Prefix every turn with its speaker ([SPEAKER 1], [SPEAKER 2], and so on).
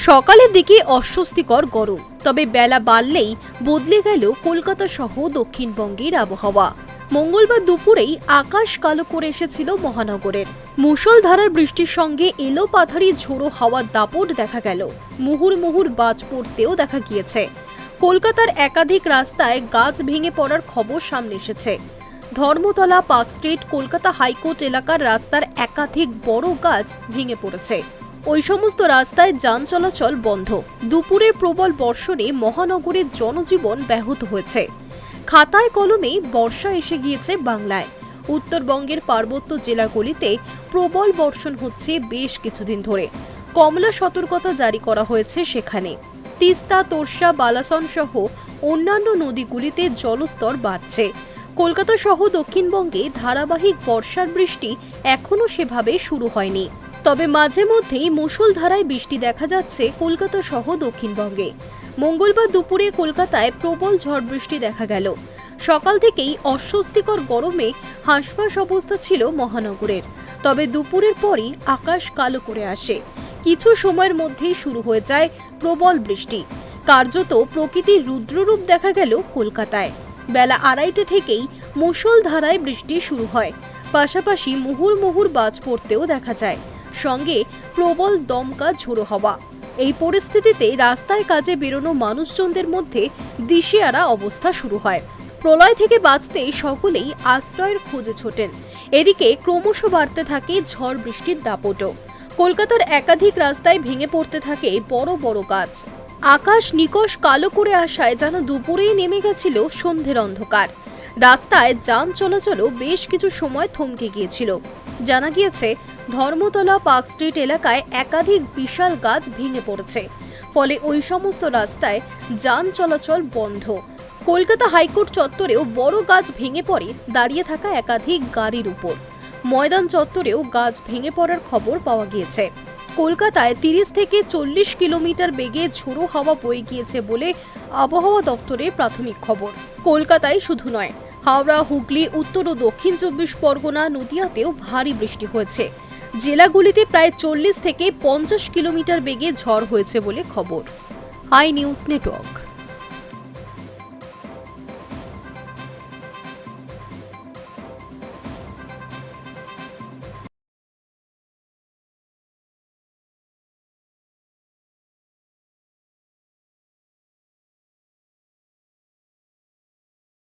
[SPEAKER 1] সকালের দিকে অস্বস্তিকর গরম, তবে বেলা বাড়লেই বদলে গেল কলকাতা সহ দক্ষিণবঙ্গের আবহাওয়া। মঙ্গলবার দুপুরেই আকাশ কালো করে এসেছিল মহানগরের। মুষলধারার বৃষ্টির সঙ্গে এলো পাথারি ঝোড়ো হাওয়ার দাপট দেখা গেল। মুহুর্মুহুর বাজ পড়তেও দেখা গিয়েছে। কলকাতার একাধিক রাস্তায় গাছ ভেঙে পড়ার খবর সামনে এসেছে। Dharmatala, park street, Kolkata high court এলাকার রাস্তার একাধিক বড় গাছ ভেঙে পড়েছে। ওই সমস্ত রাস্তায় যান চলাচল বন্ধ। দুপুরের প্রবল বর্ষণে মহানগরের জনজীবন ব্যাহত হয়েছে। খাতায় কলমে বর্ষা এসে গিয়েছে বাংলায়। উত্তরবঙ্গের পার্বত্য জেলাগুলিতে প্রবল বর্ষণ হচ্ছে বেশ কিছুদিন ধরে। কমলা সতর্কতা জারি করা হয়েছে সেখানে। তিস্তা, তোরসা, বালাসন সহ অন্যান্য নদীগুলিতে জলস্তর বাড়ছে। কলকাতা সহ দক্ষিণবঙ্গে ধারাবাহিক বর্ষার বৃষ্টি এখনও সেভাবে শুরু হয়নি, তবে মাঝে মধ্যেই মুষলধারায় বৃষ্টি দেখা যাচ্ছে কলকাতা সহ দক্ষিণবঙ্গে। মঙ্গলবার দুপুরে কলকাতায় প্রবল ঝড় বৃষ্টি দেখা গেল। সকাল থেকেই অস্বস্তিকর গরমে হাঁসফাঁস অবস্থা ছিল মহানগরের, তবে দুপুরের পরই আকাশ কালো করে আসে। কিছু সময়ের মধ্যেই শুরু হয়ে যায় প্রবল বৃষ্টি। কার্যত প্রকৃতির রুদ্ররূপ দেখা গেল কলকাতায়। বেলা 2:30 থেকেই মুষলধারায় বৃষ্টি শুরু হয়। পাশাপাশি মুহুর্মুহুর বাজ পড়তেও দেখা যায়, সঙ্গে প্রবল দমকা ঝোড়ো হাওয়া। এই পরিস্থিতিতে রাস্তায় কাজে বেরোনো মানুষজনদের মধ্যে দিশেহারা অবস্থা শুরু হয়। প্রলয় থেকে বাঁচতে সকলেই আশ্রয়ের খোঁজে ছোটেন। এদিকে ক্রমশ বাড়তে থাকে ঝড় বৃষ্টির দাপটও। কলকাতার একাধিক রাস্তায় ভেঙে পড়তে থাকে বড় বড় গাছ। আকাশ নিকষ কালো করে আসায় যেন দুপুরেই নেমে গেছিল সন্ধ্যের অন্ধকার। রাস্তায় যান চলাচলও বেশ কিছু সময় থমকে গিয়েছিল। জানা গিয়েছে, ধর্মতলা, পার্ক স্ট্রিট এলাকায় একাধিক বিশাল গাছ ভেঙে পড়েছে। ফলে ওই সমস্ত রাস্তায় যান চলাচল বন্ধ। কলকাতা হাইকোর্ট চত্বরেও বড় গাছ ভেঙে পড়ে দাঁড়িয়ে থাকা একাধিক গাড়ির উপর। ময়দান চত্বরেও গাছ ভেঙে পড়ার খবর পাওয়া গিয়েছে। কলকাতায় 30 থেকে 40 কিলোমিটার বেগে ঝোড়ো হাওয়া বয়ে গিয়েছে বলে আবহাওয়া দপ্তরের প্রাথমিক খবর। কলকাতায় শুধু নয়, হাওড়া, হুগলি, উত্তর ও দক্ষিণ 24 পরগনা, নদিয়াতেও ভারী বৃষ্টি হয়েছে। জেলাগুলিতে প্রায় 40 থেকে 50 কিলোমিটার বেগে ঝড় হয়েছে বলে খবর। I news network.